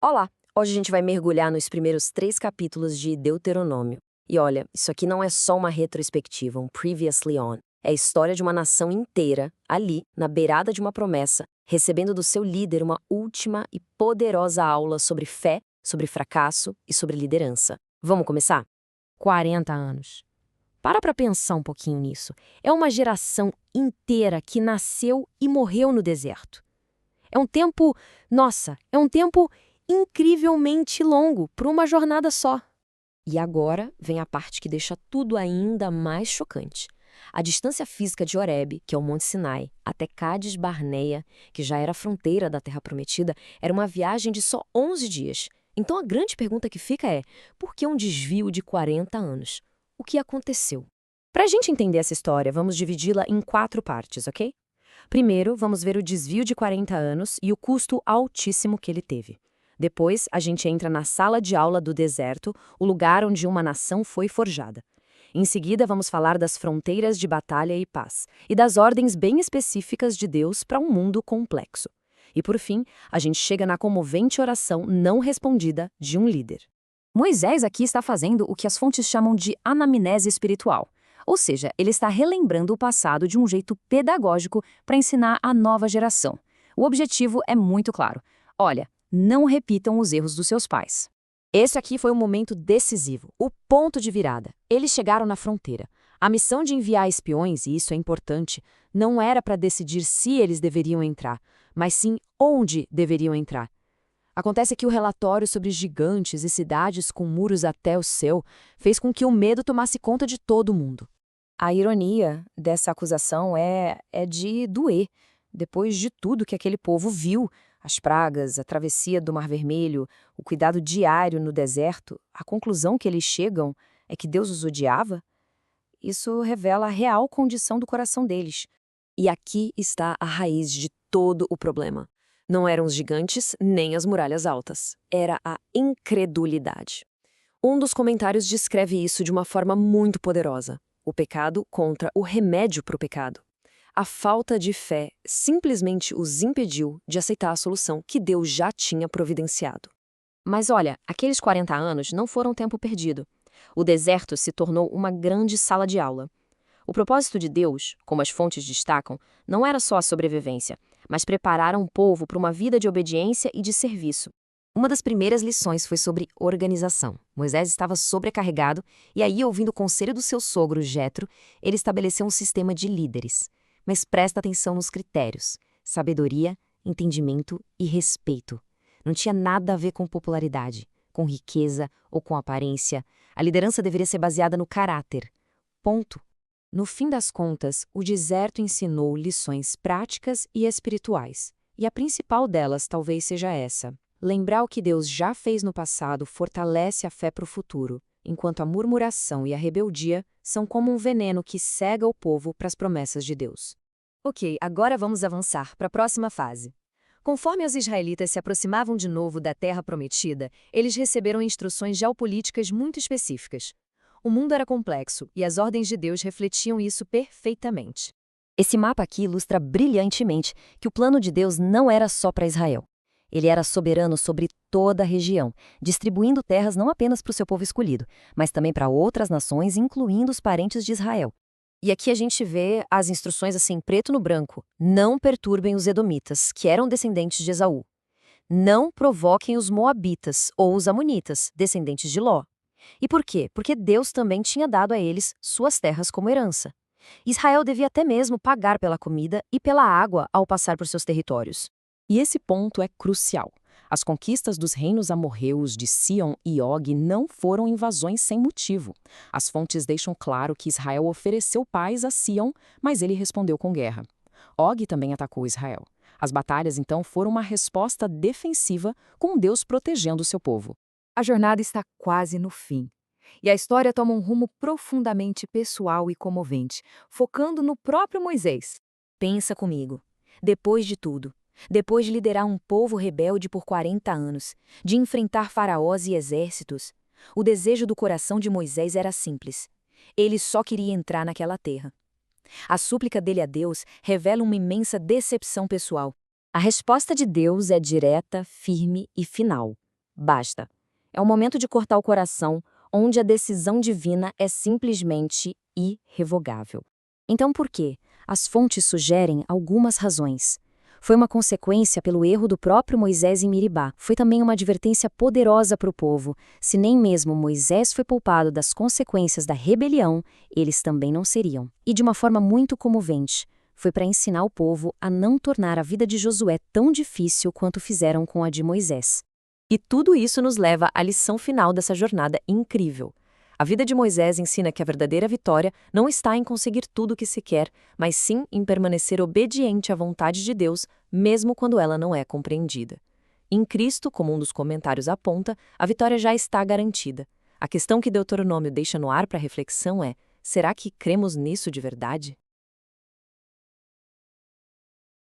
Olá! Hoje a gente vai mergulhar nos primeiros 3 capítulos de Deuteronômio. E olha, isso aqui não é só uma retrospectiva, um previously on. É a história de uma nação inteira, ali, na beirada de uma promessa, recebendo do seu líder uma última e poderosa aula sobre fé, sobre fracasso e sobre liderança. Vamos começar? 40 anos. Para pensar um pouquinho nisso. É uma geração inteira que nasceu e morreu no deserto. É um tempo incrivelmente longo para uma jornada só. E agora vem a parte que deixa tudo ainda mais chocante. A distância física de Horebe, que é o Monte Sinai, até Cádiz Barneia, que já era a fronteira da Terra Prometida, era uma viagem de só 11 dias. Então a grande pergunta que fica é, por que um desvio de 40 anos? O que aconteceu? Para a gente entender essa história, vamos dividi-la em 4 partes, ok? Primeiro, vamos ver o desvio de 40 anos e o custo altíssimo que ele teve. Depois, a gente entra na sala de aula do deserto, o lugar onde uma nação foi forjada. Em seguida, vamos falar das fronteiras de batalha e paz, e das ordens bem específicas de Deus para um mundo complexo. E por fim, a gente chega na comovente oração não respondida de um líder. Moisés aqui está fazendo o que as fontes chamam de anamnese espiritual. Ou seja, ele está relembrando o passado de um jeito pedagógico para ensinar a nova geração. O objetivo é muito claro. Olha, não repitam os erros dos seus pais. Esse aqui foi um momento decisivo, o ponto de virada. Eles chegaram na fronteira. A missão de enviar espiões, e isso é importante, não era para decidir se eles deveriam entrar, mas sim onde deveriam entrar. Acontece que o relatório sobre gigantes e cidades com muros até o céu fez com que o medo tomasse conta de todo mundo. A ironia dessa acusação é de doer. Depois de tudo que aquele povo viu, as pragas, a travessia do Mar Vermelho, o cuidado diário no deserto, a conclusão que eles chegam é que Deus os odiava. Isso revela a real condição do coração deles. E aqui está a raiz de todo o problema. Não eram os gigantes nem as muralhas altas. Era a incredulidade. Um dos comentários descreve isso de uma forma muito poderosa. O pecado contra o remédio para o pecado. A falta de fé simplesmente os impediu de aceitar a solução que Deus já tinha providenciado. Mas olha, aqueles 40 anos não foram tempo perdido. O deserto se tornou uma grande sala de aula. O propósito de Deus, como as fontes destacam, não era só a sobrevivência, mas preparar um povo para uma vida de obediência e de serviço. Uma das primeiras lições foi sobre organização. Moisés estava sobrecarregado e aí, ouvindo o conselho do seu sogro, Jetro, ele estabeleceu um sistema de líderes. Mas presta atenção nos critérios: sabedoria, entendimento e respeito. Não tinha nada a ver com popularidade, com riqueza ou com aparência. A liderança deveria ser baseada no caráter. Ponto. No fim das contas, o deserto ensinou lições práticas e espirituais. E a principal delas talvez seja essa. Lembrar o que Deus já fez no passado fortalece a fé para o futuro, enquanto a murmuração e a rebeldia são como um veneno que cega o povo para as promessas de Deus. Ok, agora vamos avançar para a próxima fase. Conforme os israelitas se aproximavam de novo da Terra Prometida, eles receberam instruções geopolíticas muito específicas. O mundo era complexo e as ordens de Deus refletiam isso perfeitamente. Esse mapa aqui ilustra brilhantemente que o plano de Deus não era só para Israel. Ele era soberano sobre toda a região, distribuindo terras não apenas para o seu povo escolhido, mas também para outras nações, incluindo os parentes de Israel. E aqui a gente vê as instruções assim, preto no branco. Não perturbem os edomitas, que eram descendentes de Esaú. Não provoquem os moabitas ou os amonitas, descendentes de Ló. E por quê? Porque Deus também tinha dado a eles suas terras como herança. Israel devia até mesmo pagar pela comida e pela água ao passar por seus territórios. E esse ponto é crucial. As conquistas dos reinos amorreus de Sion e Og não foram invasões sem motivo. As fontes deixam claro que Israel ofereceu paz a Sion, mas ele respondeu com guerra. Og também atacou Israel. As batalhas, então, foram uma resposta defensiva, com Deus protegendo o seu povo. A jornada está quase no fim. E a história toma um rumo profundamente pessoal e comovente, focando no próprio Moisés. Pensa comigo. Depois de tudo, depois de liderar um povo rebelde por 40 anos, de enfrentar faraós e exércitos, o desejo do coração de Moisés era simples. Ele só queria entrar naquela terra. A súplica dele a Deus revela uma imensa decepção pessoal. A resposta de Deus é direta, firme e final. Basta. É o momento de cortar o coração, onde a decisão divina é simplesmente irrevogável. Então por quê? As fontes sugerem algumas razões. Foi uma consequência pelo erro do próprio Moisés em Meribá. Foi também uma advertência poderosa para o povo. Se nem mesmo Moisés foi poupado das consequências da rebelião, eles também não seriam. E de uma forma muito comovente, foi para ensinar o povo a não tornar a vida de Josué tão difícil quanto fizeram com a de Moisés. E tudo isso nos leva à lição final dessa jornada incrível. A vida de Moisés ensina que a verdadeira vitória não está em conseguir tudo o que se quer, mas sim em permanecer obediente à vontade de Deus, mesmo quando ela não é compreendida. Em Cristo, como um dos comentários aponta, a vitória já está garantida. A questão que Deuteronômio deixa no ar para reflexão é: será que cremos nisso de verdade?